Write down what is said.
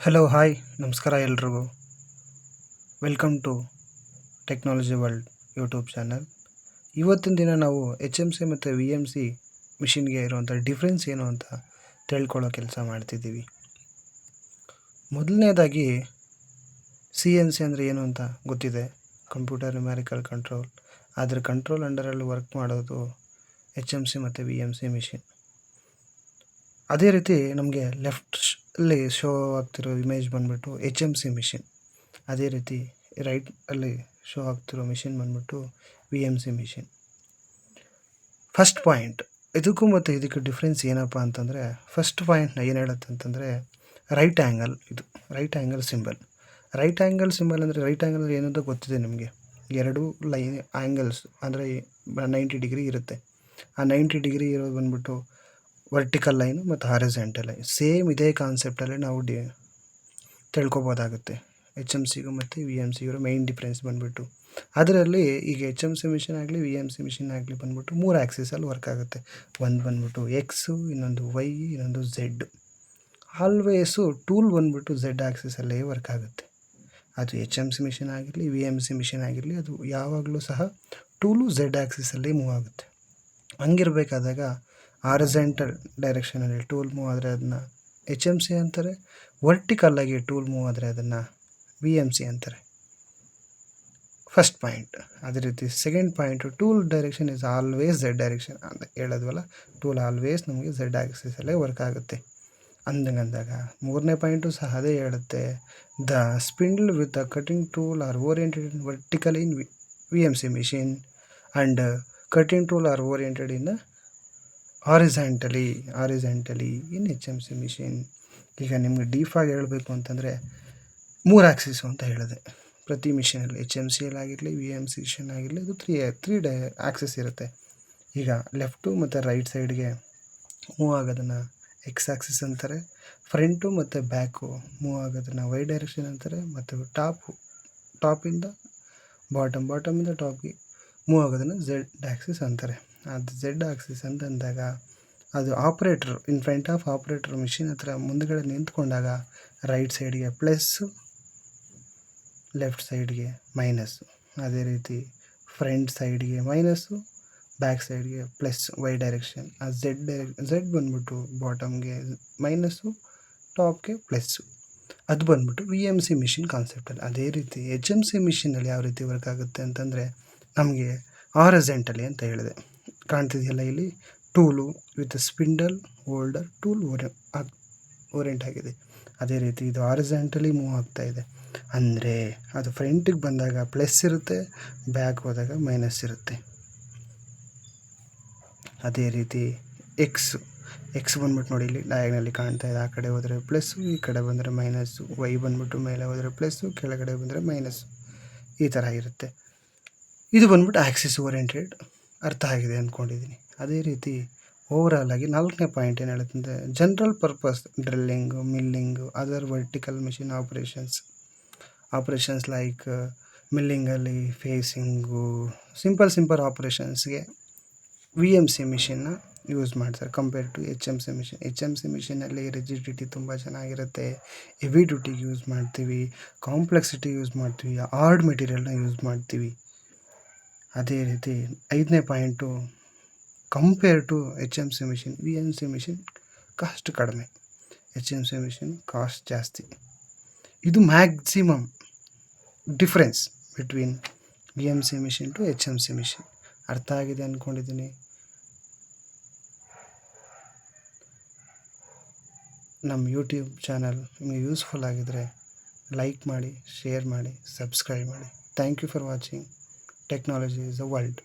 Hello hi ನಮಸ್ಕಾರ ಎಲ್ರಿಗೂ. Welcome to technology world YouTube channel. ಇವತ್ತಿನ ದಿನ ನಾವು ಎಚ್ ಎಮ್ ಸಿ ಮತ್ತು ವಿ ಎಮ್ ಸಿ ಮಿಷಿನ್ಗೆ ಇರುವಂಥ ಡಿಫ್ರೆನ್ಸ್ ಏನು ಅಂತ ತಿಳ್ಕೊಳ್ಳೋ ಕೆಲಸ ಮಾಡ್ತಿದ್ದೀವಿ. ಮೊದಲನೇದಾಗಿ ಸಿ ಎನ್ ಸಿ ಅಂದರೆ ಏನು ಅಂತ ಗೊತ್ತಿದೆ, ಕಂಪ್ಯೂಟರ್ ನ್ಯೂಮ್ಯಾರಿಕಲ್ ಕಂಟ್ರೋಲ್. ಅದರ ಕಂಟ್ರೋಲ್ ಅಂಡರಲ್ಲಿ ವರ್ಕ್ ಮಾಡೋದು ಎಚ್ ಎಮ್ ಸಿ ಮತ್ತು ವಿ ಎಮ್ ಸಿ ಮಿಷಿನ್. ಅದೇ ರೀತಿ ನಮಗೆ ಲೆಫ್ಟಲ್ಲಿ ಶೋ ಆಗ್ತಿರೋ ಇಮೇಜ್ ಬಂದ್ಬಿಟ್ಟು ಎಚ್ ಎಮ್ ಸಿ ಮಿಷಿನ್. ಅದೇ ರೀತಿ ರೈಟಲ್ಲಿ ಶೋ ಆಗ್ತಿರೋ ಮಿಷಿನ್ ಬಂದ್ಬಿಟ್ಟು V M C machine. First point, ಇದಕ್ಕೂ ಮತ್ತು ಇದಕ್ಕೆ ಡಿಫ್ರೆನ್ಸ್ ಏನಪ್ಪ ಅಂತಂದರೆ, ಫಸ್ಟ್ ಪಾಯಿಂಟ್ನ ಏನು ಹೇಳುತ್ತೆ ಅಂತಂದರೆ ರೈಟ್ ಆ್ಯಂಗಲ್. ಇದು right angle symbol. Right angle symbol ಅಂದರೆ ರೈಟ್ ಆ್ಯಂಗಲ್ ಏನಂತ ಗೊತ್ತಿದೆ ನಿಮಗೆ. ಎರಡು ಆ್ಯಂಗಲ್ಸ್ ಅಂದರೆ 90 ಡಿಗ್ರಿ ಇರುತ್ತೆ. ಆ 90 ಡಿಗ್ರಿ ಇರೋದು ಬಂದ್ಬಿಟ್ಟು ವರ್ಟಿಕಲ್ ಲೈನು ಮತ್ತು ಹಾರಿಜಾಂಟಲ್ ಲೈನ್. ಸೇಮ್ ಇದೇ ಕಾನ್ಸೆಪ್ಟಲ್ಲಿ ನಾವು ತಿಳ್ಕೊಬೋದಾಗುತ್ತೆ. ಎಚ್ ಎಮ್ ಸಿಗೂ ಮತ್ತು ವಿ ಎಮ್ ಸಿಗೂ ಮೈನ್ ಡಿಫ್ರೆನ್ಸ್ ಬಂದ್ಬಿಟ್ಟು, ಅದರಲ್ಲಿ ಈಗ ಎಚ್ ಎಮ್ ಸಿ ಮಿಷಿನ್ ಆಗಲಿ ವಿ ಎಮ್ ಸಿ ಮಿಷಿನ್ ಆಗಲಿ ಬಂದ್ಬಿಟ್ಟು 3 ಆ್ಯಕ್ಸಿಸಲ್ಲಿ ವರ್ಕ್ ಆಗುತ್ತೆ. ಒಂದು ಬಂದ್ಬಿಟ್ಟು ಎಕ್ಸು, ಇನ್ನೊಂದು ವೈ, ಇನ್ನೊಂದು ಝೆಡ್. ಆಲ್ವೇಸು ಟೂಲ್ ಬಂದ್ಬಿಟ್ಟು ಝೆಡ್ ಆ್ಯಕ್ಸಿಸಲ್ಲೇ ವರ್ಕ್ ಆಗುತ್ತೆ. ಅದು ಎಚ್ ಎಮ್ ಸಿ ಮಿಷಿನ್ ಆಗಿರಲಿ ವಿ ಎಮ್ ಸಿ ಮಿಷಿನ್ ಆಗಿರಲಿ, ಅದು ಯಾವಾಗಲೂ ಸಹ ಟೂಲು ಝೆಡ್ ಆ್ಯಕ್ಸಿಸಲ್ಲೇ ಮೂವ್ ಆಗುತ್ತೆ. ಹಂಗಿರಬೇಕಾದಾಗ ಹಾರಿಜಾಂಟಲ್ ಡೈರೆಕ್ಷನಲ್ಲಿ ಟೂಲ್ ಮೂವ್ ಆದರೆ ಅದನ್ನು ಎಚ್ ಎಮ್ ಸಿ ಅಂತಾರೆ, ವರ್ಟಿಕಲ್ಲಾಗಿ ಟೂಲ್ ಮೂವ್ ಆದರೆ ಅದನ್ನು ವಿ ಎಮ್ ಸಿ ಅಂತಾರೆ. First point. ಅದೇ ರೀತಿ second point, tool direction is always Z direction ಅಂತ ಹೇಳಿದ್ವಲ್ಲ. ಟೂಲ್ ಆಲ್ವೇಸ್ ನಮಗೆ ಝೆಡ್ ಆ್ಯಕ್ಸಿಸಲ್ಲೇ ವರ್ಕ್ ಆಗುತ್ತೆ ಅಂದಾಗ ಮೂರನೇ ಪಾಯಿಂಟು ಸಹ ಅದೇ ಹೇಳುತ್ತೆ. The spindle with the cutting tool are oriented vertical in V M C machine and cutting tool are oriented in horizontally in H M C machine. ಈಗ ನಿಮಗೆ ಡೀಫಾಗಿ ಹೇಳಬೇಕು ಅಂತಂದರೆ 3 ಆ್ಯಕ್ಸಿಸು ಅಂತ ಹೇಳಿದೆ ಪ್ರತಿ ಮಿಷಿನಲ್ಲಿ. ಎಚ್ ಎಮ್ ಸಿಯಲ್ಲಿ ಆಗಿರಲಿ ವಿ ಎಮ್ ಸಿ ಮಿಷಿನ್ ಆಗಿರಲಿ ಅದು ತ್ರೀ ಆ್ಯಕ್ಸಿಸ್ ಇರುತ್ತೆ. ಈಗ ಲೆಫ್ಟು ಮತ್ತು ರೈಟ್ ಸೈಡ್ಗೆ ಮೂವ್ ಆಗೋದನ್ನು ಎಕ್ಸ್ ಆ್ಯಕ್ಸಿಸ್ ಅಂತಾರೆ. ಫ್ರಂಟು ಮತ್ತು ಬ್ಯಾಕು ಮೂವ್ ಆಗೋದನ್ನು ವೈ ಡೈರೆಕ್ಷನ್ ಅಂತಾರೆ. ಮತ್ತು ಟಾಪಿಂದ ಬಾಟಮಿಂದ ಟಾಪ್ಗೆ ಮೂವ್ ಆಗೋದನ್ನು ಝೆಡ್ ಆ್ಯಕ್ಸಿಸ್ ಅಂತಾರೆ. ಅದು ಝೆಡ್ ಆ್ಯಕ್ಸಿಸ್ ಅಂತಂದಾಗ ಅದು operator in front of operator machine ಹತ್ರ ಮುಂದುಗಡೆ ನಿಂತ್ಕೊಂಡಾಗ ರೈಟ್ ಸೈಡ್ಗೆ ಪ್ಲಸ್ಸು, ಲೆಫ್ಟ್ ಸೈಡ್ಗೆ ಮೈನಸ್ಸು. ಅದೇ ರೀತಿ ಫ್ರಂಟ್ ಸೈಡ್ಗೆ ಮೈನಸ್ಸು, ಬ್ಯಾಕ್ ಸೈಡ್ಗೆ ಪ್ಲಸ್ ವೈ ಡೈರೆಕ್ಷನ್. ಆ ಝೆಡ್ ಬಂದ್ಬಿಟ್ಟು ಬಾಟಮ್ಗೆ ಮೈನಸ್ಸು, ಟಾಪ್ಗೆ ಪ್ಲಸ್ಸು. ಅದು ಬಂದ್ಬಿಟ್ಟು ವಿ ಎಮ್ ಸಿ ಮಿಷಿನ್ ಕಾನ್ಸೆಪ್ಟಲ್ಲಿ. ಅದೇ ರೀತಿ ಎಚ್ ಎಮ್ ಸಿ ಮಿಷಿನಲ್ಲಿ ಯಾವ ರೀತಿ ವರ್ಕ್ ಆಗುತ್ತೆ ಅಂತಂದರೆ, ನಮಗೆ ಹಾರಿಜಾಂಟಲಿ ಅಂತ ಹೇಳಿದೆ, ಕಾಣ್ತಿದೆಯಲ್ಲ ಇಲ್ಲಿ, tool with spindle holder tool orient ಆಗಿದೆ. ಅದೇ ರೀತಿ ಇದು ಹಾರಿಜಾಂಟಲಿ ಮೂವ್ ಆಗ್ತಾ ಇದೆ ಅಂದರೆ ಅದು ಫ್ರಂಟಿಗೆ ಬಂದಾಗ ಪ್ಲಸ್ ಇರುತ್ತೆ, ಬ್ಯಾಕ್ ಹೋದಾಗ ಮೈನಸ್ ಇರುತ್ತೆ. ಅದೇ ರೀತಿ ಎಕ್ಸ್ ಬಂದ್ಬಿಟ್ಟು ನೋಡಿ ಇಲ್ಲಿ ಡಯಾಗ್ನಲ್ಲಿ ಕಾಣ್ತಾ ಇದೆ. ಆ ಕಡೆ ಹೋದರೆ ಪ್ಲಸ್ಸು, ಈ ಕಡೆ ಬಂದರೆ ಮೈನಸ್ಸು. ವೈ ಬಂದ್ಬಿಟ್ಟು ಮೇಲೆ ಹೋದರೆ ಪ್ಲಸ್ಸು, ಕೆಳಗಡೆ ಬಂದರೆ ಮೈನಸ್ಸು. ಈ ಥರ ಇರುತ್ತೆ. ಇದು ಬಂದ್ಬಿಟ್ಟು ಆ್ಯಕ್ಸಿಸ್ ಓರಿಯೆಂಟೆಡ್. ಅರ್ಥ ಆಗಿದೆ ಅಂದ್ಕೊಂಡಿದ್ದೀನಿ. ಅದೇ ರೀತಿ ಓವರಾಲ್ ಆಗಿ 4ನೇ ಪಾಯಿಂಟ್ ಏನು ಹೇಳುತ್ತಂದರೆ, general purpose drilling, milling, other vertical machine operations like ಮಿಲ್ಲಿಂಗಲ್ಲಿ ಫೇಸಿಂಗು, ಸಿಂಪಲ್ ಆಪ್ರೇಷನ್ಸ್ಗೆ ವಿ ಎಮ್ ಸಿ ಮಿಷಿನ್ನ ಯೂಸ್ ಮಾಡ್ತಾರೆ compare to H M C machine. H M C ಮಿಷಿನಲ್ಲಿ ರಿಜಿಡಿಟಿ ತುಂಬ ಚೆನ್ನಾಗಿರುತ್ತೆ, ಹೆವಿ ಡ್ಯೂಟಿಗೆ ಯೂಸ್ ಮಾಡ್ತೀವಿ, ಕಾಂಪ್ಲೆಕ್ಸಿಟಿ ಯೂಸ್ ಮಾಡ್ತೀವಿ, ಹಾರ್ಡ್ ಮೆಟೀರಿಯಲ್ನ ಯೂಸ್ ಮಾಡ್ತೀವಿ. ಅದೇ ರೀತಿ 5ನೇ point, compare to H M C machine V M C machine cost ಕಡಿಮೆ, H M C machine cost ಜಾಸ್ತಿ. ಇದು maximum difference between V M C machine to H M C machine. ಅರ್ಥ ಆಗಿದೆ ಅಂದ್ಕೊಂಡಿದ್ದೀನಿ. ನಮ್ಮ ಯೂಟ್ಯೂಬ್ ಚಾನಲ್ ನಿಮಗೆ useful ಆಗಿದ್ದರೆ like ಮಾಡಿ, ಶೇರ್ ಮಾಡಿ, ಸಬ್ಸ್ಕ್ರೈಬ್ ಮಾಡಿ. Thank you for watching. Technology is a world.